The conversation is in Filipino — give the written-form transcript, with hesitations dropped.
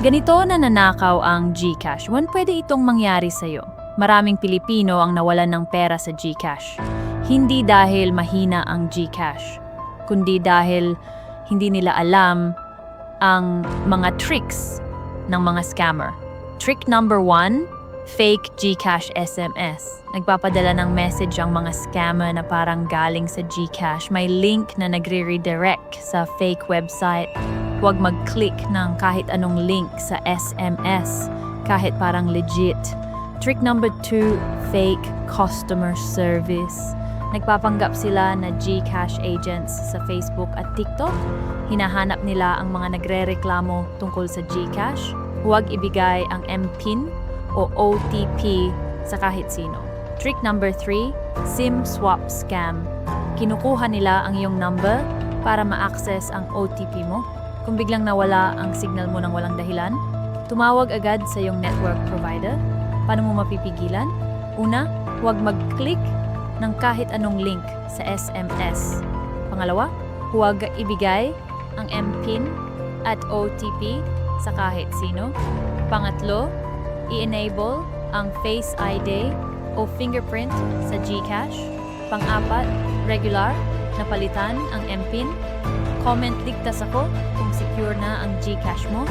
Ganito nananakaw ang GCash. Pwede itong mangyari sa'yo. Maraming Pilipino ang nawalan ng pera sa GCash. Hindi dahil mahina ang GCash, kundi dahil hindi nila alam ang mga tricks ng mga scammer. Trick number 1, fake GCash SMS. Nagpapadala ng message ang mga scammer na parang galing sa GCash. May link na nagre-redirect sa fake website. Huwag mag-click ng kahit anong link sa SMS, kahit parang legit. Trick number 2, fake customer service. Nagpapanggap sila na GCash agents sa Facebook at TikTok. Hinahanap nila ang mga nagre-reklamo tungkol sa GCash. Huwag ibigay ang MPIN o OTP sa kahit sino. Trick number 3, SIM swap scam. Kinukuha nila ang iyong number para ma-access ang OTP mo. Kung biglang nawala ang signal mo ng walang dahilan, tumawag agad sa iyong network provider. Paano mo mapipigilan? Una, huwag mag-click ng kahit anong link sa SMS. Pangalawa, huwag ibigay ang MPIN at OTP sa kahit sino. Pangatlo, i-enable ang Face ID o fingerprint sa GCash. Pang-apat, regular na palitan ang MPIN. Comment ligtas ako kung secure na ang GCash mo.